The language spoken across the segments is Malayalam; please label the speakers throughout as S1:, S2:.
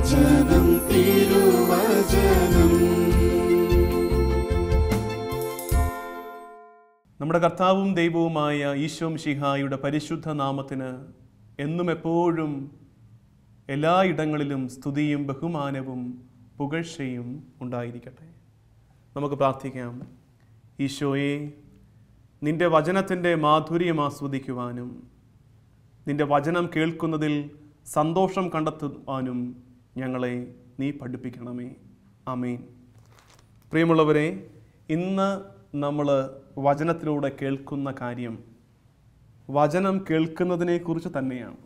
S1: വചനം തിരുവചനം.
S2: നമ്മുടെ കർത്താവും ദൈവവുമായ ഈശോ മിശിഹായുടെ പരിശുദ്ധ നാമത്തിന് എന്നും എപ്പോഴും എല്ലായിടങ്ങളിലും സ്തുതിയും ബഹുമാനവും പുകഴ്ചയും ഉണ്ടായിരിക്കട്ടെ. നമുക്ക് പ്രാർത്ഥിക്കാം. ഈശോയെ, നിന്റെ വചനത്തിൻ്റെ മാധുര്യം ആസ്വദിക്കുവാനും നിന്റെ വചനം കേൾക്കുന്നതിൽ സന്തോഷം കണ്ടെത്തുവാനും ഞങ്ങളെ നീ പഠിപ്പിക്കണമേ. ആമേൻ. പ്രിയമുള്ളവരെ, ഇന്ന് നമ്മൾ വചനത്തിലൂടെ കേൾക്കുന്ന കാര്യം വചനം കേൾക്കുന്നതിനെക്കുറിച്ച് തന്നെയാണ്.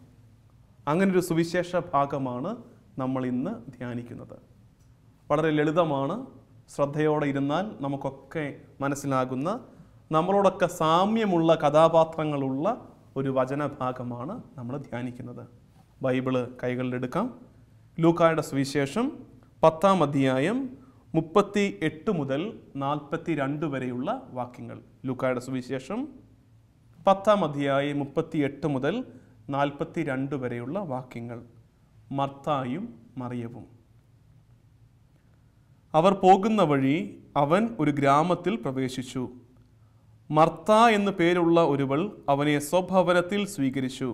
S2: അങ്ങനൊരു സുവിശേഷ ഭാഗമാണ് നമ്മൾ ഇന്ന് ധ്യാനിക്കുന്നത്. വളരെ ലളിതമാണ്. ശ്രദ്ധയോടെ ഇരുന്നാൽ നമുക്കൊക്കെ മനസ്സിലാകുന്ന, നമ്മളോടൊക്കെ സാമ്യമുള്ള കഥാപാത്രങ്ങളുള്ള ഒരു വചനഭാഗമാണ് നമ്മൾ ധ്യാനിക്കുന്നത്. ബൈബിള് കൈകളിലെടുക്കാം. ലൂക്കായുടെ സുവിശേഷം 10-ാം അധ്യായം 38 മുതൽ 42 വരെയുള്ള വാക്യങ്ങൾ. ലൂക്കായുടെ സുവിശേഷം 10-ാം അധ്യായം 38 മുതൽ 42 വരെയുള്ള വാക്യങ്ങൾ. മർത്തായും മറിയവും. അവർ പോകുന്ന വഴി അവൻ ഒരു ഗ്രാമത്തിൽ പ്രവേശിച്ചു. മർത്ത എന്നു പേരുള്ള ഒരുവൾ അവനെ സ്വഭവനത്തിൽ സ്വീകരിച്ചു.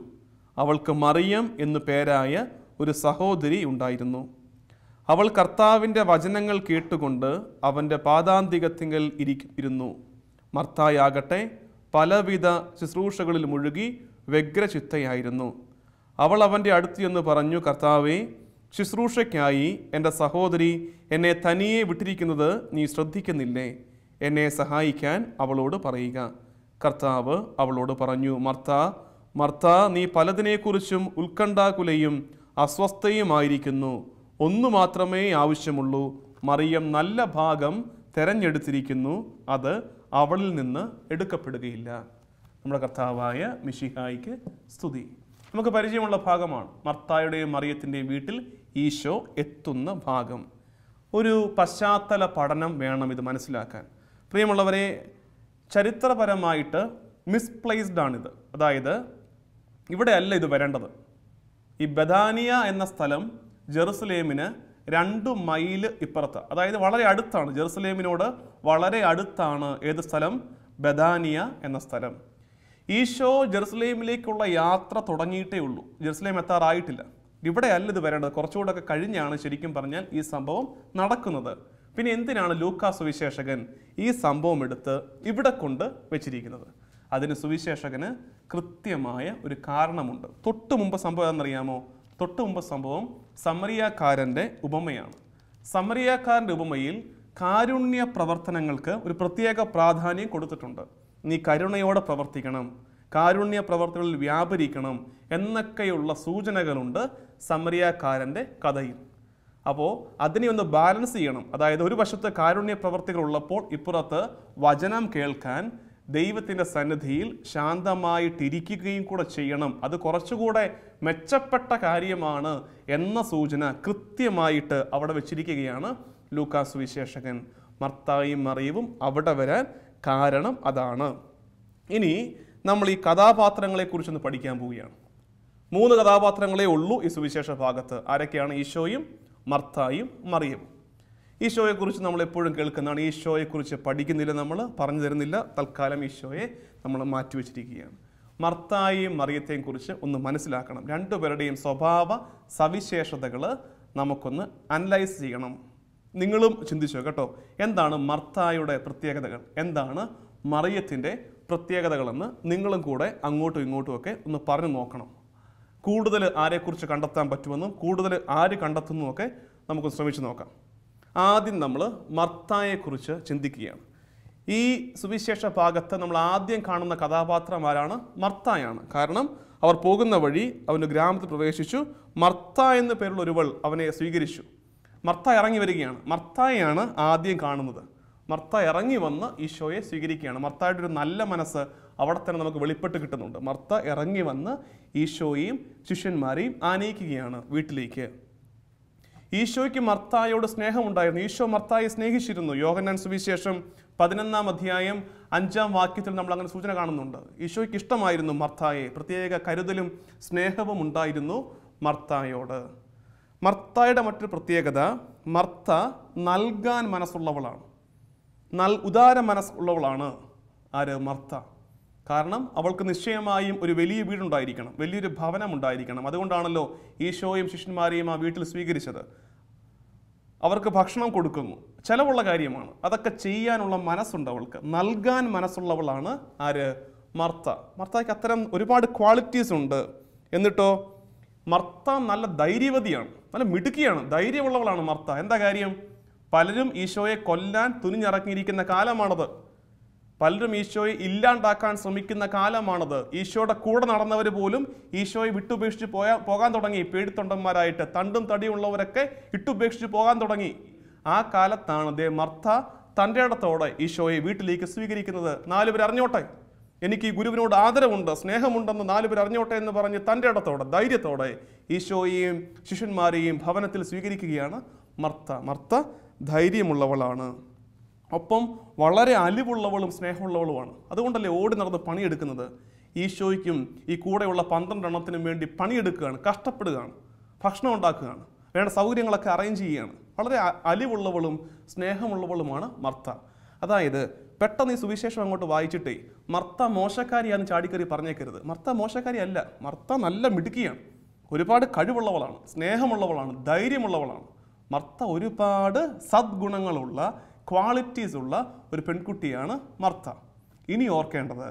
S2: അവൾക്ക് മറിയം എന്നു പേരായ ഒരു സഹോദരി ഉണ്ടായിരുന്നു. അവൾ കർത്താവിൻ്റെ വചനങ്ങൾ കേട്ടുകൊണ്ട് അവൻ്റെ പാദാന്തികത്തിങ്കൽ ഇരുന്നു. മർത്തായാകട്ടെ പലവിധ ശുശ്രൂഷകളിൽ മുഴുകി വ്യഗ്രചിത്തയായിരുന്നു. അവൾ അവൻ്റെ അടുത്ത് ചെന്ന് പറഞ്ഞു, കർത്താവേ, ശുശ്രൂഷയ്ക്കായി എൻ്റെ സഹോദരി എന്നെ തനിയെ വിട്ടിരിക്കുന്നത് നീ ശ്രദ്ധിക്കുന്നില്ലേ? എന്നെ സഹായിക്കാൻ അവളോട് പറയുക. കർത്താവ് അവളോട് പറഞ്ഞു, മർത്ത, മർത്ത, നീ പലതിനെക്കുറിച്ചും ഉത്കണ്ഠാകുലയും അസ്വസ്ഥയുമായിരിക്കുന്നു. ഒന്നു മാത്രമേ ആവശ്യമുള്ളൂ. മറിയം നല്ല ഭാഗം തെരഞ്ഞെടുത്തിരിക്കുന്നു, അത് അവളിൽ നിന്ന് എടുക്കപ്പെടുകയില്ല. നമ്മുടെ കർത്താവായ മിശിഹായിക്ക് സ്തുതി. നമുക്ക് പരിചയമുള്ള ഭാഗമാണ്. മർത്തായുടെയും മറിയത്തിൻ്റെയും വീട്ടിൽ ഈശോ എത്തുന്ന ഭാഗം. ഒരു പശ്ചാത്തല പഠനം വേണം ഇത് മനസ്സിലാക്കാൻ. പ്രിയമുള്ളവരെ, ചരിത്രപരമായിട്ട് മിസ്പ്ലേസ്ഡ് ആണിത്. അതായത് ഇവിടെ അല്ല ഇത് വരേണ്ടത്. ഈ ബഥാനിയ എന്ന സ്ഥലം ജെറുസലേമിന് 2 മൈൽ ഇപ്പുറത്ത്, അതായത് വളരെ അടുത്താണ്. ജെറുസലേമിനോട് വളരെ അടുത്താണ് ഏത് സ്ഥലം? ബഥാനിയ എന്ന സ്ഥലം. ഈശോ ജെറുസലേമിലേക്കുള്ള യാത്ര തുടങ്ങിയിട്ടേ ഉള്ളൂ. ജെറുസലേം എത്താറായിട്ടില്ല. ഇവിടെ അല്ല ഇത് വരേണ്ടത്. കുറച്ചുകൂടെ ഒക്കെ കഴിഞ്ഞാണ് ശരിക്കും പറഞ്ഞാൽ ഈ സംഭവം നടക്കുന്നത്. പിന്നെ എന്തിനാണ് ലൂക്കാ സുവിശേഷകൻ ഈ സംഭവം എടുത്ത് ഇവിടെ കൊണ്ട് വെച്ചിരിക്കുന്നത്? അതിന് സുവിശേഷകന് കൃത്യമായ ഒരു കാരണമുണ്ട്. തൊട്ടു മുമ്പ് സംഭവം എന്നറിയാമോ? തൊട്ടു മുമ്പ് സംഭവം സമറിയാക്കാരൻ്റെ ഉപമയാണ്. സമറിയാക്കാരൻ്റെ ഉപമയിൽ കാരുണ്യ പ്രവർത്തനങ്ങൾക്ക് ഒരു പ്രത്യേക പ്രാധാന്യം കൊടുത്തിട്ടുണ്ട്. നീ കരുണയോടെ പ്രവർത്തിക്കണം, കാരുണ്യ പ്രവർത്തികളിൽ വ്യാപരിക്കണം എന്നൊക്കെയുള്ള സൂചനകളുണ്ട് സമറിയാക്കാരൻ്റെ കഥയിൽ. അപ്പോൾ അതിനെ ഒന്ന് ബാലൻസ് ചെയ്യണം. അതായത് ഒരു വശത്ത് കാരുണ്യ പ്രവർത്തികൾ ഉള്ളപ്പോൾ ഇപ്പുറത്ത് വചനം കേൾക്കാൻ ദൈവത്തിൻ്റെ സന്നിധിയിൽ ശാന്തമായിട്ടിരിക്കുകയും കൂടെ ചെയ്യണം. അത് കുറച്ചുകൂടെ മെച്ചപ്പെട്ട കാര്യമാണ് എന്ന സൂചന കൃത്യമായിട്ട് അവിടെ വെച്ചിരിക്കുകയാണ് ലൂക്കാ സുവിശേഷകൻ. മർത്തായും മറിയവും അവിടെ വരാൻ കാരണം അതാണ്. ഇനി നമ്മൾ ഈ കഥാപാത്രങ്ങളെക്കുറിച്ചൊന്ന് പഠിക്കാൻ പോവുകയാണ്. 3 കഥാപാത്രങ്ങളേ ഉള്ളൂ ഈ സുവിശേഷ ഭാഗത്ത്. ആരൊക്കെയാണ്? ഈശോയും മർത്തായും മറിയവും. ഈശോയെക്കുറിച്ച് നമ്മൾ എപ്പോഴും കേൾക്കുന്നതാണ്. ഈശോയെക്കുറിച്ച് പഠിക്കുന്നില്ല, നമ്മൾ പറഞ്ഞു തരുന്നില്ല. തൽക്കാലം ഈശോയെ നമ്മൾ മാറ്റിവെച്ചിരിക്കുകയാണ്. മർത്തായെയും മറിയത്തെയും കുറിച്ച് ഒന്ന് മനസ്സിലാക്കണം. രണ്ടുപേരുടെയും സ്വഭാവ സവിശേഷതകൾ നമുക്കൊന്ന് അനലൈസ് ചെയ്യണം. നിങ്ങളും ചിന്തിച്ചോ കേട്ടോ, എന്താണ് മർത്തായുടെ പ്രത്യേകതകൾ, എന്താണ് മറിയത്തിൻ്റെ പ്രത്യേകതകളെന്ന് നിങ്ങളും കൂടെ അങ്ങോട്ടും ഇങ്ങോട്ടും ഒക്കെ ഒന്ന് പറഞ്ഞു നോക്കണം. കൂടുതൽ ആരെക്കുറിച്ച് കണ്ടെത്താൻ പറ്റുമെന്നും കൂടുതൽ ആര് കണ്ടെത്തുന്നുമൊക്കെ നമുക്ക് ശ്രമിച്ചു നോക്കാം. ആദ്യം നമ്മൾ മർത്തായെക്കുറിച്ച് ചിന്തിക്കുകയാണ്. ഈ സുവിശേഷ ഭാഗത്ത് നമ്മൾ ആദ്യം കാണുന്ന കഥാപാത്രം ആരാണ്? മർത്തായാണ്. കാരണം അവർ പോകുന്ന വഴി അവൻ്റെ ഗ്രാമത്തിൽ പ്രവേശിച്ചു. മർത്ത എന്ന പേരുള്ള ഒരുവൾ അവനെ സ്വീകരിച്ചു. മർത്ത ഇറങ്ങി വരികയാണ്. മർത്തായാണ് ആദ്യം കാണുന്നത്. മർത്ത ഇറങ്ങി വന്ന് ഈശോയെ സ്വീകരിക്കുകയാണ്. മർത്തായുടെ ഒരു നല്ല മനസ്സ് അവിടെ തന്നെ നമുക്ക് വെളിപ്പെട്ട് കിട്ടുന്നുണ്ട്. മർത്ത ഇറങ്ങി വന്ന് ഈശോയെയും ശിഷ്യന്മാരെയും ആനയിക്കുകയാണ് വീട്ടിലേക്ക്. ഈശോയ്ക്ക് മർത്തായോട് സ്നേഹമുണ്ടായിരുന്നു. ഈശോ മർത്തായെ സ്നേഹിച്ചിരുന്നു. യോഹന്നാൻ സുവിശേഷം 11-ാം അധ്യായം 5-ാം വാക്യത്തിൽ നമ്മൾ അങ്ങനെ സൂചന കാണുന്നുണ്ട്. ഈശോയ്ക്ക് ഇഷ്ടമായിരുന്നു മർത്തായെ. പ്രത്യേക കരുതലും സ്നേഹവും ഉണ്ടായിരുന്നു മർത്തായോട്. മർത്തായുടെ മറ്റൊരു പ്രത്യേകത, മർത്ത നൽകാൻ മനസ്സുള്ളവളാണ്. ഉദാര മനസ്സുള്ളവളാണ് ആര്? മർത്ത. കാരണം അവൾക്ക് നിശ്ചയമായും ഒരു വലിയ വീടുണ്ടായിരിക്കണം, വലിയൊരു ഭവനം ഉണ്ടായിരിക്കണം. അതുകൊണ്ടാണല്ലോ ഈശോയും ശിഷ്യന്മാരെയും ആ വീട്ടിൽ സ്വീകരിച്ചത്. അവർക്ക് ഭക്ഷണം കൊടുക്കുന്നു, ചിലവുള്ള കാര്യമാണ്. അതൊക്കെ ചെയ്യാനുള്ള മനസ്സുണ്ട് അവൾക്ക്. നൽകാൻ മനസ്സുള്ളവളാണ് ആര്? മർത്ത. മർത്തയ്ക്ക് അത്തരം ഒരുപാട് ക്വാളിറ്റീസ് ഉണ്ട്. എന്നിട്ടോ മർത്ത നല്ല ധൈര്യവതിയാണ്, നല്ല മിടുക്കിയാണ്, ധൈര്യമുള്ളവളാണ് മർത്ത. എന്താ കാര്യം? പലരും ഈശോയെ കൊല്ലാൻ തുനിഞ്ഞിറങ്ങിയിരിക്കുന്ന കാലമാണത്. പലരും ഈശോയെ ഇല്ലാണ്ടാക്കാൻ ശ്രമിക്കുന്ന കാലമാണത്. ഈശോയുടെ കൂടെ നടന്നവർ പോലും ഈശോയെ വിട്ടുപേക്ഷിച്ച് പോകാൻ തുടങ്ങി. പേടിത്തൊണ്ടന്മാരായിട്ട് തണ്ടും തടിയുള്ളവരൊക്കെ ഇട്ടുപേക്ഷിച്ച് പോകാൻ തുടങ്ങി. ആ കാലത്താണ് മർത്ത തൻ്റെ ഇടത്തോടെ ഈശോയെ വീട്ടിലേക്ക് സ്വീകരിക്കുന്നത്. 4 പേർ അറിഞ്ഞോട്ടെ, എനിക്ക് ഈ ഗുരുവിനോട് ആദരവുണ്ട്, സ്നേഹമുണ്ടെന്ന് 4 പേർ അറിഞ്ഞോട്ടെ എന്ന് പറഞ്ഞ് തൻ്റെ ഇടത്തോടെ ധൈര്യത്തോടെ ഈശോയെയും ശിഷ്യന്മാരെയും ഭവനത്തിൽ സ്വീകരിക്കുകയാണ് മർത്ത. മർത്ത ധൈര്യമുള്ളവളാണ്, ഒപ്പം വളരെ അലിവുള്ളവളും സ്നേഹമുള്ളവളുമാണ്. അതുകൊണ്ടല്ലേ ഓടി നടന്ന് പണിയെടുക്കുന്നത്. ഈശോയ്ക്കും ഈ കൂടെയുള്ള 12 എണ്ണത്തിനും വേണ്ടി പണിയെടുക്കുകയാണ്, കഷ്ടപ്പെടുകയാണ്, ഭക്ഷണം ഉണ്ടാക്കുകയാണ്, വേണ്ട സൗകര്യങ്ങളൊക്കെ അറേഞ്ച് ചെയ്യുകയാണ്. വളരെ അലിവുള്ളവളും സ്നേഹമുള്ളവളുമാണ് മർത്ത. അതായത് പെട്ടെന്ന് ഈ സുവിശേഷം അങ്ങോട്ട് വായിച്ചിട്ടേ മർത്ത മോശക്കാരിയാന്ന് ചാടിക്കറി പറഞ്ഞേക്കരുത്. മർത്ത മോശക്കാരി അല്ല, മർത്ത നല്ല മിടുക്കിയാണ്, ഒരുപാട് കഴിവുള്ളവളാണ്, സ്നേഹമുള്ളവളാണ്, ധൈര്യമുള്ളവളാണ്. മർത്ത ഒരുപാട് സദ്ഗുണങ്ങളുള്ള, ക്വാളിറ്റീസ് ഉള്ള ഒരു പെൺകുട്ടിയാണ് മർത്ത. ഇനി ഓർക്കേണ്ടത്,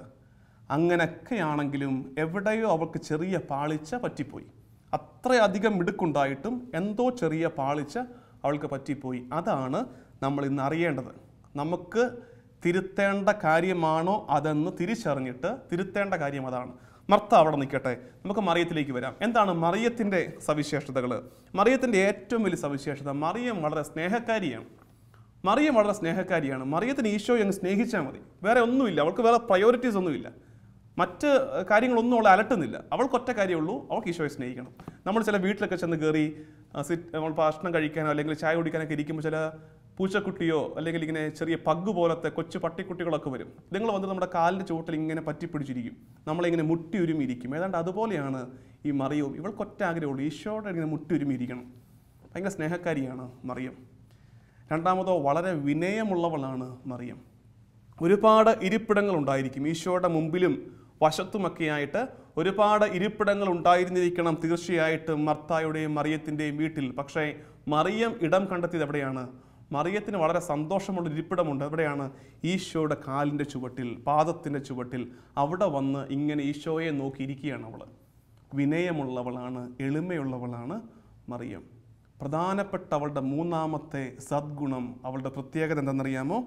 S2: അങ്ങനെയൊക്കെയാണെങ്കിലും എവിടെയോ അവൾക്ക് ചെറിയ പാളിച്ച പറ്റിപ്പോയി. അത്രയധികം മിടുക്കുണ്ടായിട്ടും എന്തോ ചെറിയ പാളിച്ച അവൾക്ക് പറ്റിപ്പോയി. അതാണ് നമ്മൾ ഇന്ന് അറിയേണ്ടത്. നമുക്ക് തിരുത്തേണ്ട കാര്യമാണോ അതെന്ന് തിരിച്ചറിഞ്ഞിട്ട് തിരുത്തേണ്ട കാര്യം അതാണ്. മർത്ത അവിടെ നിൽക്കട്ടെ, നമുക്ക് മറിയത്തിലേക്ക് വരാം. എന്താണ് മറിയത്തിൻ്റെ സവിശേഷതകൾ? മറിയത്തിൻ്റെ ഏറ്റവും വലിയ സവിശേഷത, മറിയം വളരെ സ്നേഹക്കാരിയാണ്. മറിയത്തിന് ഈശോയെ അങ്ങ് സ്നേഹിച്ചാൽ മതി, വേറെ ഒന്നുമില്ല. അവൾക്ക് വേറെ പ്രയോറിറ്റീസ് ഒന്നുമില്ല, മറ്റ് കാര്യങ്ങളൊന്നും അവളെ അലട്ടുന്നില്ല. അവൾക്ക് ഒറ്റ കാര്യമുള്ളൂ, അവൾക്ക് ഈശോയെ സ്നേഹിക്കണം. നമ്മൾ ചില വീട്ടിലൊക്കെ ചെന്ന് കയറി നമ്മൾ ഭക്ഷണം കഴിക്കാനോ അല്ലെങ്കിൽ ചായ കുടിക്കാനൊക്കെ ഇരിക്കുമ്പോൾ ചില പൂച്ചക്കുട്ടിയോ അല്ലെങ്കിൽ ഇങ്ങനെ ചെറിയ പഗ് പോലത്തെ കൊച്ചു പട്ടിക്കുട്ടികളൊക്കെ വരും. നിങ്ങൾ വന്ന് നമ്മുടെ കാലിൻ്റെ ചുവട്ടിൽ ഇങ്ങനെ പറ്റിപ്പിടിച്ചിരിക്കും, നമ്മളിങ്ങനെ മുട്ടി ഉരുമിയിരിക്കും. ഏതാണ്ട് അതുപോലെയാണ് ഈ മറിയവും. ഇവൾക്കൊറ്റ ആഗ്രഹമുള്ളൂ, ഈശോയുടെ ഇങ്ങനെ മുട്ടി ഉരുമിയിരിക്കണം. ഭയങ്കര സ്നേഹക്കാരിയാണ് മറിയം. രണ്ടാമതോ വളരെ വിനയമുള്ളവളാണ് മറിയം. ഒരുപാട് ഇരിപ്പിടങ്ങൾ ഉണ്ടായിരിക്കും ഈശോയുടെ മുമ്പിലും വശത്തുമൊക്കെയായിട്ട്. ഒരുപാട് ഇരിപ്പിടങ്ങൾ ഉണ്ടായിരുന്നിരിക്കണം തീർച്ചയായിട്ടും മർത്തായുടെയും മറിയത്തിൻ്റെയും വീട്ടിൽ. പക്ഷേ മറിയം ഇടം കണ്ടെത്തിയത് എവിടെയാണ്? മറിയത്തിന് വളരെ സന്തോഷമുള്ള ഇരിപ്പിടമുണ്ട്. എവിടെയാണ്? ഈശോയുടെ കാലിൻ്റെ ചുവട്ടിൽ, പാദത്തിൻ്റെ ചുവട്ടിൽ. അവിടെ വന്ന് ഇങ്ങനെ ഈശോയെ നോക്കിയിരിക്കുകയാണ് അവൾ. വിനയമുള്ളവളാണ്, എളിമയുള്ളവളാണ് മറിയം. പ്രധാനപ്പെട്ട അവളുടെ മൂന്നാമത്തെ സദ്ഗുണം, അവളുടെ പ്രത്യേകത എന്തെന്നറിയാമോ?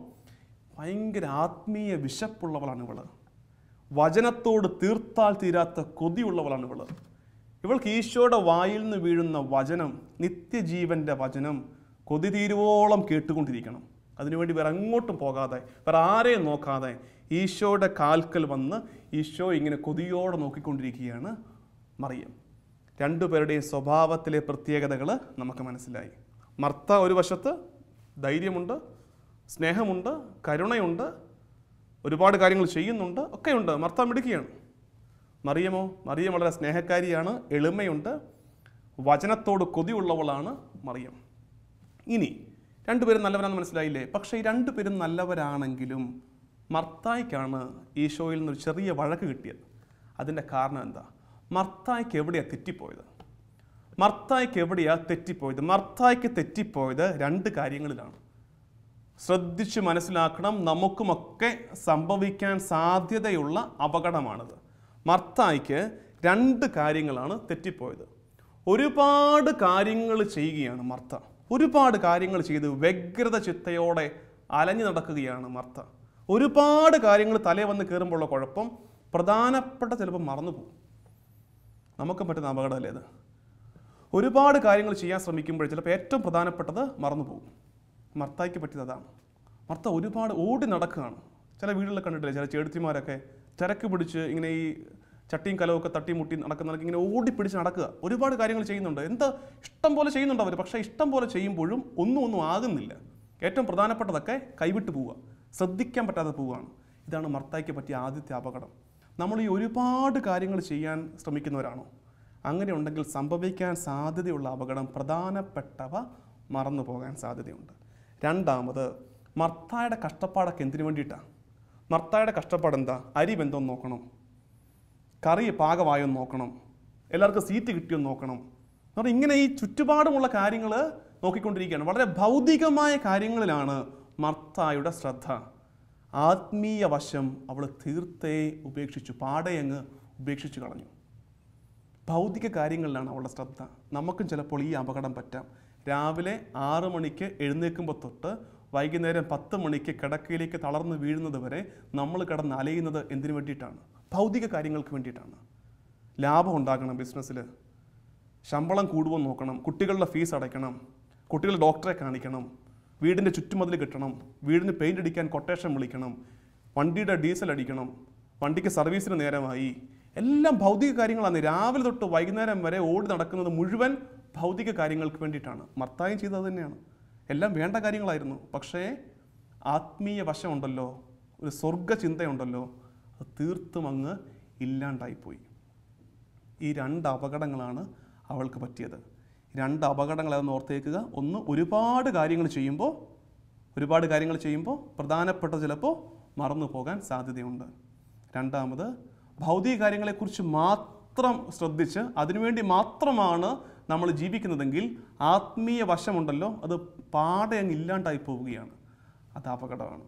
S2: ഭയങ്കര ആത്മീയ വിശപ്പുള്ളവളാണ് ഇവൾ. വചനത്തോട് തീർത്താൽ തീരാത്ത കൊതിയുള്ളവളാണ് ഇവൾ. ഇവൾക്ക് ഈശോയുടെ വായിൽ നിന്ന് വീഴുന്ന വചനം, നിത്യജീവൻ്റെ വചനം, കൊതി തീരുവോളം കേട്ടുകൊണ്ടിരിക്കണം. അതിനുവേണ്ടി വേറെ അങ്ങോട്ടും പോകാതെ, വേറെ ആരെയും നോക്കാതെ ഈശോയുടെ കാൽക്കൽ വന്ന് ഈശോ ഇങ്ങനെ കൊതിയോടെ നോക്കിക്കൊണ്ടിരിക്കുകയാണ് മറിയം. രണ്ടുപേരുടെയും സ്വഭാവത്തിലെ പ്രത്യേകതകൾ നമുക്ക് മനസ്സിലായി. മർത്ത ഒരു വശത്ത് ധൈര്യമുണ്ട്, സ്നേഹമുണ്ട്, കരുണയുണ്ട്, ഒരുപാട് കാര്യങ്ങൾ ചെയ്യുന്നുണ്ട്, ഒക്കെയുണ്ട്. മർത്ത മിടുക്കിയാണ്. മറിയം വളരെ സ്നേഹക്കാരിയാണ്, എളിമയുണ്ട്, വചനത്തോട് കൊതിയുള്ളവളാണ് മറിയം. ഇനി രണ്ടുപേരും നല്ലവരാണെന്ന് മനസ്സിലായില്ലേ? പക്ഷേ ഈ രണ്ടുപേരും നല്ലവരാണെങ്കിലും മർത്തായ്ക്കാണ് ഈശോയിൽ നിന്നൊരു ചെറിയ വഴക്ക് കിട്ടിയത്. അതിൻ്റെ കാരണം എന്താ? മർത്തായ്ക്ക് എവിടെയാണ് തെറ്റിപ്പോയത്? മർത്തായ്ക്ക് തെറ്റിപ്പോയത് 2 കാര്യങ്ങളിലാണ്. ശ്രദ്ധിച്ച് മനസ്സിലാക്കണം, നമുക്കുമൊക്കെ സംഭവിക്കാൻ സാധ്യതയുള്ള അപകടമാണിത്. മർത്തായ്ക്ക് 2 കാര്യങ്ങളാണ് തെറ്റിപ്പോയത്. ഒരുപാട് കാര്യങ്ങൾ ചെയ്യുകയാണ് മർത്ത. ഒരുപാട് കാര്യങ്ങൾ ചെയ്ത് വ്യഗ്രത ചിത്തയോടെ അലഞ്ഞു നടക്കുകയാണ് മർത്ത. ഒരുപാട് കാര്യങ്ങൾ തലേ വന്ന് കയറുമ്പോഴുള്ള കുഴപ്പം, പ്രധാനപ്പെട്ട ചിലപ്പോൾ മറന്നുപോകും. നമുക്ക് പറ്റുന്ന അപകടമല്ലേ ഇത്? ഒരുപാട് കാര്യങ്ങൾ ചെയ്യാൻ ശ്രമിക്കുമ്പോൾ ചിലപ്പോൾ ഏറ്റവും പ്രധാനപ്പെട്ടത് മറന്നുപോകും. മർത്തായ്ക്ക് പറ്റിയത് അതാണ്. മർത്ത ഒരുപാട് ഓടി നടക്കുകയാണ്. ചില വീടുകളിൽ കണ്ടിട്ടില്ലേ, ചില ചേടത്തിമാരൊക്കെ തിരക്ക് പിടിച്ച് ഇങ്ങനെ ഈ ചട്ടിയും കലമൊക്കെ തട്ടിമുട്ടി നടക്കുന്നവർക്ക് ഇങ്ങനെ ഓടിപ്പിടിച്ച് നടക്കുക. ഒരുപാട് കാര്യങ്ങൾ ചെയ്യുന്നുണ്ട്, എന്താ ഇഷ്ടം പോലെ ചെയ്യുന്നുണ്ട് അവർ. പക്ഷേ ഇഷ്ടം പോലെ ചെയ്യുമ്പോഴും ഒന്നും ആകുന്നില്ല. ഏറ്റവും പ്രധാനപ്പെട്ടതൊക്കെ കൈവിട്ട് പോവുക, ശ്രദ്ധിക്കാൻ പറ്റാതെ പോവുകയാണ്. ഇതാണ് മർത്തായ്ക്ക് പറ്റിയ ആദ്യത്തെ അപകടം. നമ്മൾ ഈ ഒരുപാട് കാര്യങ്ങൾ ചെയ്യാൻ ശ്രമിക്കുന്നവരാണോ? അങ്ങനെ ഉണ്ടെങ്കിൽ സംഭവിക്കാൻ സാധ്യതയുള്ള അപകടം പ്രധാനപ്പെട്ടവ മറന്നു പോകാൻ സാധ്യതയുണ്ട്. രണ്ടാമത്, മർത്തായുടെ കഷ്ടപ്പാടൊക്കെ എന്തിനു വേണ്ടിയിട്ടാണ്? മർത്തായുടെ കഷ്ടപ്പാട് എന്താ? അരി ബന്ധം നോക്കണം, കറി പാകമായെന്ന് നോക്കണം, എല്ലാവർക്കും സീറ്റ് കിട്ടിയെന്ന് നോക്കണം. എന്ന് പറഞ്ഞാൽ ഇങ്ങനെ ഈ ചുറ്റുപാടുമുള്ള കാര്യങ്ങൾ നോക്കിക്കൊണ്ടിരിക്കുകയാണ്. വളരെ ഭൗതികമായ കാര്യങ്ങളിലാണ് മർത്തായുടെ ശ്രദ്ധ. ആത്മീയ വശം അവൾ തീർത്തേ ഉപേക്ഷിച്ചു, പാടയങ്ങ് ഉപേക്ഷിച്ചു കളഞ്ഞു. ഭൗതിക കാര്യങ്ങളിലാണ് അവളുടെ ശ്രദ്ധ. നമുക്കും ചിലപ്പോൾ ഈ അപകടം പറ്റാം. രാവിലെ 6 മണിക്ക് എഴുന്നേൽക്കുമ്പോൾ തൊട്ട് വൈകുന്നേരം 10 മണിക്ക് കിടക്കയിലേക്ക് തളർന്ന് വീഴുന്നത് വരെ നമ്മൾ കിടന്ന് അലയുന്നത് എന്തിനു വേണ്ടിയിട്ടാണ്? ഭൗതിക കാര്യങ്ങൾക്ക് വേണ്ടിയിട്ടാണ്. ലാഭം ഉണ്ടാക്കണം, ബിസിനസ്സിൽ ശമ്പളം കൂടുമെന്ന് നോക്കണം, കുട്ടികളുടെ ഫീസ് അടയ്ക്കണം, കുട്ടികൾ ഡോക്ടറെ കാണിക്കണം, വീടിൻ്റെ ചുറ്റുമതിൽ കിട്ടണം, വീടിന് പെയിൻ്റ് അടിക്കാൻ കൊട്ടേഷൻ വിളിക്കണം, വണ്ടിയുടെ ഡീസൽ അടിക്കണം, വണ്ടിക്ക് സർവീസിന് നേരമായി. എല്ലാം ഭൗതിക കാര്യങ്ങളാണ്. രാവിലെ തൊട്ട് വൈകുന്നേരം വരെ ഓടി നടക്കുന്നത് മുഴുവൻ ഭൗതിക കാര്യങ്ങൾക്ക് വേണ്ടിയിട്ടാണ്. മർത്തായും ചെയ്തത് തന്നെയാണ്. എല്ലാം വേണ്ട കാര്യങ്ങളായിരുന്നു. പക്ഷേ ആത്മീയ വശമുണ്ടല്ലോ, ഒരു സ്വർഗ ചിന്തയുണ്ടല്ലോ, അത് തീർത്തും അങ്ങ് ഇല്ലാണ്ടായിപ്പോയി. ഈ 2 അപകടങ്ങളാണ് അവൾക്ക് പറ്റിയത്. 2 അപകടങ്ങൾ അതെന്ന് ഓർത്തേക്കുക. ഒന്ന്, ഒരുപാട് കാര്യങ്ങൾ ചെയ്യുമ്പോൾ പ്രധാനപ്പെട്ട ചിലപ്പോൾ മറന്നു പോകാൻ സാധ്യതയുണ്ട്. രണ്ടാമത്, ഭൗതിക കാര്യങ്ങളെക്കുറിച്ച് മാത്രം ശ്രദ്ധിച്ച് അതിനുവേണ്ടി മാത്രമാണ് നമ്മൾ ജീവിക്കുന്നതെങ്കിൽ ആത്മീയ വശമുണ്ടല്ലോ, അത് പാടെ അങ്ങ് ഇല്ലാണ്ടായി പോവുകയാണ്. അത് അപകടമാണ്.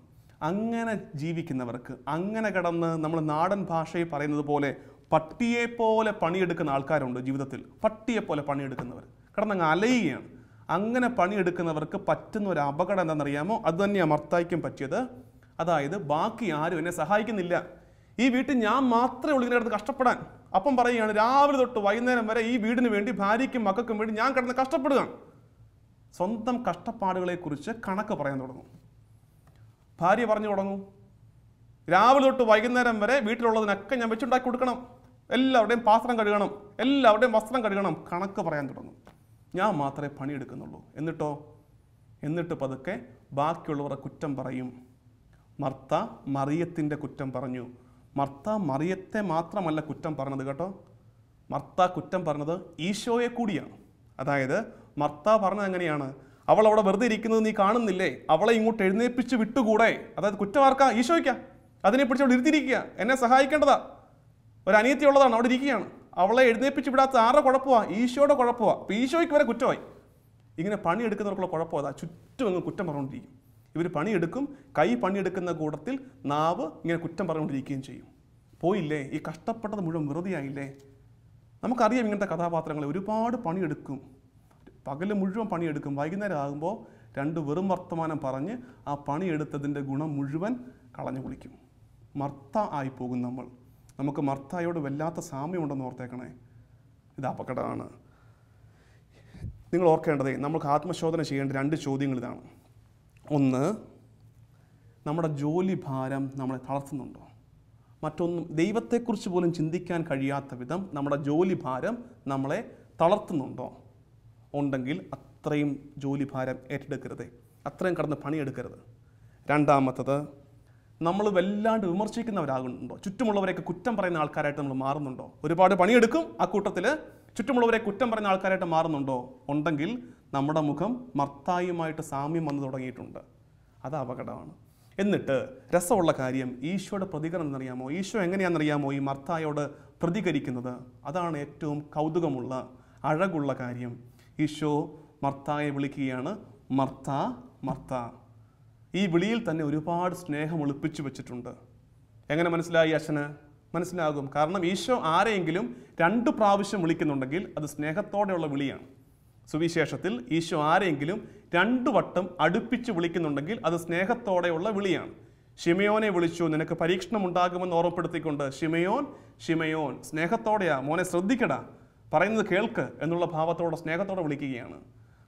S2: അങ്ങനെ ജീവിക്കുന്നവർക്ക്, അങ്ങനെ കിടന്ന് നമ്മൾ നാടൻ ഭാഷയിൽ പറയുന്നത് പോലെ പട്ടിയെപ്പോലെ പണിയെടുക്കുന്ന ആൾക്കാരുണ്ട് ജീവിതത്തിൽ. പട്ടിയെപ്പോലെ പണിയെടുക്കുന്നവർ കിടന്നങ്ങ് അലയുകയാണ്. അങ്ങനെ പണിയെടുക്കുന്നവർക്ക് പറ്റുന്ന ഒരു അപകടം എന്താണെന്നറിയാമോ? അത് തന്നെയാണ് മർത്തായ്ക്കും പറ്റിയത്. അതായത് ബാക്കി ആരും എന്നെ സഹായിക്കുന്നില്ല, ഈ വീട്ടിൽ ഞാൻ മാത്രമേ ഉള്ളൂ ഇങ്ങനെ കിടന്ന് കഷ്ടപ്പെടാൻ. അപ്പം പറയുകയാണ്, രാവിലെ തൊട്ട് വൈകുന്നേരം വരെ ഈ വീടിന് വേണ്ടി, ഭാര്യയ്ക്കും മക്കൾക്കും വേണ്ടി ഞാൻ കിടന്ന് കഷ്ടപ്പെടുകയാണ്. സ്വന്തം കഷ്ടപ്പാടുകളെക്കുറിച്ച് കണക്ക് പറയാൻ തുടങ്ങും. ഭാര്യ പറഞ്ഞു തുടങ്ങും, രാവിലെ തൊട്ട് വൈകുന്നേരം വരെ വീട്ടിലുള്ളതിനൊക്കെ ഞാൻ വെച്ചുണ്ടാക്കി കൊടുക്കണം, എല്ലാവരുടെയും പാത്രം കഴുകണം, എല്ലാവരുടെയും വസ്ത്രം കഴുകണം, കണക്ക് പറയാൻ തുടങ്ങും. ഞാൻ മാത്രമേ പണിയെടുക്കുന്നുള്ളൂ. എന്നിട്ട് പതുക്കെ ബാക്കിയുള്ളവരെ കുറ്റം പറയും. മർത്ത മറിയത്തിൻ്റെ കുറ്റം പറഞ്ഞു. മർത്ത മറിയത്തെ മാത്രമല്ല കുറ്റം പറഞ്ഞത് കേട്ടോ, മർത്ത കുറ്റം പറഞ്ഞത് ഈശോയെ കൂടിയാണ്. അതായത് മർത്ത പറഞ്ഞത് എങ്ങനെയാണ്? അവൾ അവിടെ വെറുതെ ഇരിക്കുന്നത് നീ കാണുന്നില്ലേ, അവളെ ഇങ്ങോട്ട് എഴുന്നേൽപ്പിച്ച് വിട്ടുകൂടെ? അതായത് കുറ്റം ആർക്കാ? ഈശോയ്ക്കാ. അതിനെ പിടിച്ച് അവിടെ ഇരുത്തിയിരിക്കുക, എന്നെ സഹായിക്കേണ്ടതാ, ഒരു അനിയത്തി ഉള്ളതാണ്, അവിടെ ഇരിക്കുകയാണ്. അവളെ എഴുന്നേൽപ്പിച്ച് വിടാത്ത ആരുടെ കുഴപ്പമാണ്? ഈശോയുടെ കുഴപ്പമാണ്. അപ്പോൾ ഈശോയ്ക്ക് വരെ കുറ്റമായി. ഇങ്ങനെ പണിയെടുക്കുന്നവർക്കുള്ള കുഴപ്പം അതാ, ചുറ്റും അങ്ങ് കുറ്റം പറഞ്ഞുകൊണ്ടിരിക്കും. ഇവർ പണിയെടുക്കും, കൈ പണിയെടുക്കുന്ന കൂട്ടത്തിൽ നാവ് ഇങ്ങനെ കുറ്റം പറഞ്ഞുകൊണ്ടിരിക്കുകയും ചെയ്യും. പോയില്ലേ, ഈ കഷ്ടപ്പെട്ടത് മുഴുവൻ വെറുതെയായില്ലേ? നമുക്കറിയാം ഇങ്ങനത്തെ കഥാപാത്രങ്ങളെ. ഒരുപാട് പണിയെടുക്കും, പകല് മുഴുവൻ പണിയെടുക്കും, വൈകുന്നേരം ആകുമ്പോൾ 2 വെറും വർത്തമാനം പറഞ്ഞ് ആ പണിയെടുത്തതിൻ്റെ ഗുണം മുഴുവൻ കളഞ്ഞു കുളിക്കും. മർത്ത ആയിപ്പോകും നമ്മൾ. നമുക്ക് മർത്തായോട് വല്ലാത്ത സാമ്യമുണ്ടെന്ന് ഓർത്തേക്കണേ. ഇത് അപകടമാണ്. നിങ്ങൾ ഓർക്കേണ്ടതേ, നമുക്ക് ആത്മശോധന ചെയ്യേണ്ട 2 ചോദ്യങ്ങൾ ഇതാണ്. ഒന്ന്, നമ്മുടെ ജോലി ഭാരം നമ്മളെ തളർത്തുന്നുണ്ടോ? മറ്റൊന്നും, ദൈവത്തെക്കുറിച്ച് പോലും ചിന്തിക്കാൻ കഴിയാത്ത വിധം നമ്മുടെ ജോലി ഭാരം നമ്മളെ തളർത്തുന്നുണ്ടോ? ഉണ്ടെങ്കിൽ അത്രയും ജോലി ഭാരം ഏറ്റെടുക്കരുത്, അത്രയും കടന്ന് പണിയെടുക്കരുത്. രണ്ടാമത്തത്, നമ്മൾ വല്ലാണ്ട് വിമർശിക്കുന്നവരാകുന്നുണ്ടോ? ചുറ്റുമുള്ളവരെയൊക്കെ കുറ്റം പറയുന്ന ആൾക്കാരായിട്ട് നമ്മൾ മാറുന്നുണ്ടോ? ഒരുപാട് പണിയെടുക്കും, ആ കൂട്ടത്തിൽ ചുറ്റുമുള്ളവരെ കുറ്റം പറയുന്ന ആൾക്കാരായിട്ട് മാറുന്നുണ്ടോ? ഉണ്ടെങ്കിൽ നമ്മുടെ മുഖം മർത്തായുമായിട്ട് സാമ്യം വന്നു തുടങ്ങിയിട്ടുണ്ട്. അത് അപകടമാണ്. എന്നിട്ട് രസമുള്ള കാര്യം, ഈശോയുടെ പ്രതികരണം എന്നറിയാമോ? ഈശോ എങ്ങനെയാണെന്നറിയാമോ ഈ മർത്തായോട് പ്രതികരിക്കുന്നത്? അതാണ് ഏറ്റവും കൗതുകമുള്ള, അഴകുള്ള കാര്യം. ഈശോ മർത്തായെ വിളിക്കുകയാണ്, മർത്ത മർത്ത. ഈ വിളിയിൽ തന്നെ ഒരുപാട് സ്നേഹം ഒളിപ്പിച്ചു വെച്ചിട്ടുണ്ട്. എങ്ങനെ മനസ്സിലായി അച്ഛന്? മനസ്സിലാകും. കാരണം ഈശോ ആരെയെങ്കിലും 2 പ്രാവശ്യം വിളിക്കുന്നുണ്ടെങ്കിൽ അത് സ്നേഹത്തോടെയുള്ള വിളിയാണ്. സുവിശേഷത്തിൽ ഈശോ ആരെയെങ്കിലും 2 വട്ടം അടുപ്പിച്ച് വിളിക്കുന്നുണ്ടെങ്കിൽ അത് സ്നേഹത്തോടെയുള്ള വിളിയാണ്. ശിമയോനെ വിളിച്ചു, നിനക്ക് പരീക്ഷണം ഉണ്ടാകുമെന്ന് ഓർമ്മപ്പെടുത്തിക്കൊണ്ട്, ശിമയോൻ ശിമയോൻ, സ്നേഹത്തോടെയാ മോനെ, ശ്രദ്ധിക്കടാ, പറയുന്നത് കേൾക്ക് എന്നുള്ള ഭാവത്തോടെ സ്നേഹത്തോടെ വിളിക്കുകയാണ്.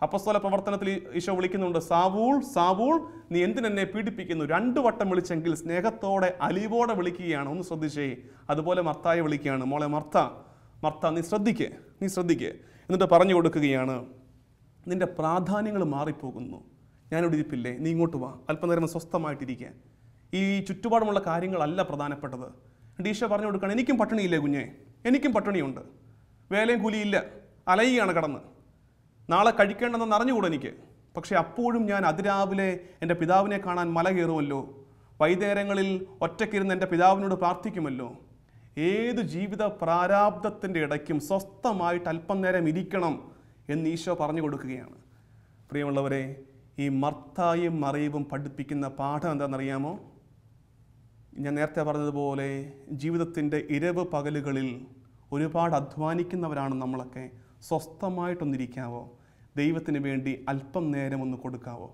S2: അപ്പോസ്തല പ്രവർത്തനത്തിൽ ഈശോ വിളിക്കുന്നുണ്ട്, സാവൂൾ സാവൂൾ നീ എന്തിനെന്നെ പീഡിപ്പിക്കുന്നു? 2 വട്ടം വിളിച്ചെങ്കിൽ സ്നേഹത്തോടെ അലിവോടെ വിളിക്കുകയാണ്. ഒന്ന് ശ്രദ്ധിച്ചേ. അതുപോലെ മർത്തായെ വിളിക്കുകയാണ്, മോളെ മർത്ത മർത്ത, നീ ശ്രദ്ധിക്കേ എന്നിട്ട് പറഞ്ഞു കൊടുക്കുകയാണ്, നിന്റെ പ്രാധാന്യങ്ങൾ മാറിപ്പോകുന്നു, ഞാനിവിടെ ഇരിപ്പില്ലേ, നീ ഇങ്ങോട്ട് വാ, അല്പനേരം സ്വസ്ഥമായിട്ടിരിക്കുക. ഈ ചുറ്റുപാടുമുള്ള കാര്യങ്ങളല്ല പ്രധാനപ്പെട്ടത്. ഈശോ പറഞ്ഞു കൊടുക്കുകയാണ്, എനിക്കും പട്ടിണിയില്ലേ കുഞ്ഞെ, എനിക്കും പട്ടിണിയുണ്ട്, വേലയും കൂലിയില്ല, അലയുകയാണ് കടന്ന്. നാളെ കഴിക്കേണ്ടതെന്ന് അറിഞ്ഞുകൂടെ എനിക്ക്. പക്ഷെ അപ്പോഴും ഞാൻ അതിരാവിലെ എൻ്റെ പിതാവിനെ കാണാൻ മല കയറുമല്ലോ, വൈകുന്നേരങ്ങളിൽ ഒറ്റയ്ക്കിരുന്ന് എൻ്റെ പിതാവിനോട് പ്രാർത്ഥിക്കുമല്ലോ. ഏത് ജീവിത പ്രാരാബ്ദത്തിൻ്റെ ഇടയ്ക്കും സ്വസ്ഥമായിട്ട് അല്പം നേരം ഇരിക്കണം എന്ന് ഈശോ പറഞ്ഞു കൊടുക്കുകയാണ്. പ്രിയമുള്ളവരെ, ഈ മർത്തായും മറിയവും പഠിപ്പിക്കുന്ന പാഠം എന്താണെന്നറിയാമോ? ഞാൻ നേരത്തെ പറഞ്ഞതുപോലെ ജീവിതത്തിൻ്റെ ഇരവ് പകലുകളിൽ ഒരുപാട് അധ്വാനിക്കുന്നവരാണ് നമ്മളൊക്കെ. സ്വസ്ഥമായിട്ടൊന്നിരിക്കാവോ? ദൈവത്തിന് വേണ്ടി അല്പം നേരം ഒന്ന് കൊടുക്കാവോ?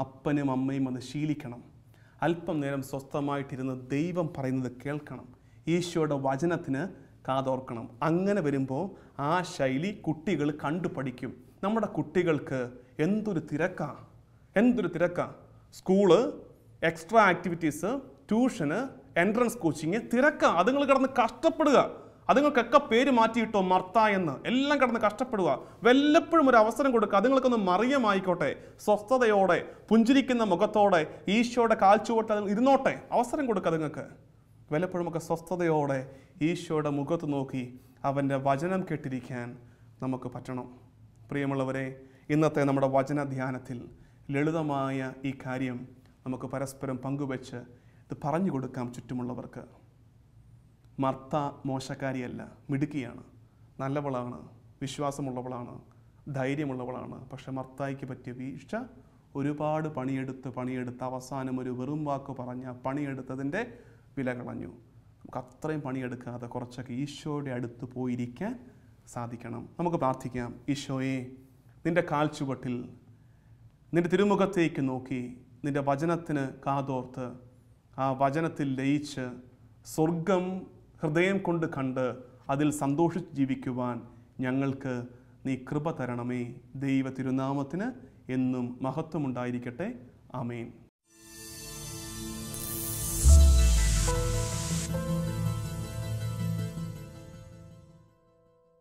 S2: അപ്പനും അമ്മയും അത് ശീലിക്കണം. അല്പം നേരം സ്വസ്ഥമായിട്ടിരുന്ന് ദൈവം പറയുന്നത് കേൾക്കണം. ഈശോയുടെ വചനത്തിന് കാതോർക്കണം. അങ്ങനെ വരുമ്പോൾ ആ ശൈലി കുട്ടികൾ കണ്ടുപഠിക്കും. നമ്മുടെ കുട്ടികൾക്ക് എന്തൊരു തിരക്കാ. സ്കൂള്, എക്സ്ട്രാ ആക്ടിവിറ്റീസ്, ട്യൂഷന്, എൻട്രൻസ് കോച്ചിങ്, തിരക്കാ. അതുങ്ങൾ കിടന്ന് കഷ്ടപ്പെടുക. അതുങ്ങൾക്കൊക്കെ പേര് മാറ്റിയിട്ടോ മർത്ത എന്ന്. എല്ലാം കിടന്ന് കഷ്ടപ്പെടുക. വല്ലപ്പോഴും ഒരു അവസരം കൊടുക്കുക. അതുങ്ങൾക്കൊന്ന് മറിയമായിക്കോട്ടെ, സ്വസ്ഥതയോടെ പുഞ്ചിരിക്കുന്ന മുഖത്തോടെ ഈശോയുടെ കാൽച്ചുവട്ട് അത് ഇരുന്നോട്ടെ. അവസരം കൊടുക്കുക അതുങ്ങൾക്ക്. വല്ലപ്പോഴുമൊക്കെ സ്വസ്ഥതയോടെ ഈശോയുടെ മുഖത്ത് നോക്കി അവൻ്റെ വചനം കേട്ടിരിക്കാൻ നമുക്ക് പറ്റണം. പ്രിയമുള്ളവരെ, ഇന്നത്തെ നമ്മുടെ വചന ധ്യാനത്തിൽ ലളിതമായ ഈ കാര്യം നമുക്ക് പരസ്പരം പങ്കുവെച്ച് ഇത് പറഞ്ഞു കൊടുക്കാം ചുറ്റുമുള്ളവർക്ക്. മർത്ത മോശക്കാരിയല്ല, മിടുക്കിയാണ്, നല്ലവളാണ്, വിശ്വാസമുള്ളവളാണ്, ധൈര്യമുള്ളവളാണ്. പക്ഷെ മർത്തായിക്ക് പറ്റിയ വീഴ്ച ഒരുപാട് പണിയെടുത്ത് അവസാനം ഒരു വെറും വാക്ക് പറഞ്ഞ പണിയെടുത്തതിൻ്റെ വില കളഞ്ഞു. നമുക്ക് അത്രയും പണിയെടുക്കാതെ കുറച്ചൊക്കെ ഈശോയുടെ അടുത്ത് പോയിരിക്കാൻ സാധിക്കണം. നമുക്ക് പ്രാർത്ഥിക്കാം. ഈശോയെ, നിൻ്റെ കാൽച്ചുവട്ടിൽ നിൻ്റെ തിരുമുഖത്തേക്ക് നോക്കി നിൻ്റെ വചനത്തിന് കാതോർത്ത് ആ വചനത്തിൽ ലയിച്ച് സ്വർഗം ഹൃദയം കൊണ്ട് കണ്ട് അതിൽ സന്തോഷിച്ച് ജീവിക്കുവാൻ ഞങ്ങൾക്ക് നീ കൃപ തരണമേ. ദൈവ തിരുനാമത്തിന് എന്നും മഹത്വമുണ്ടായിരിക്കട്ടെ. ആമേൻ.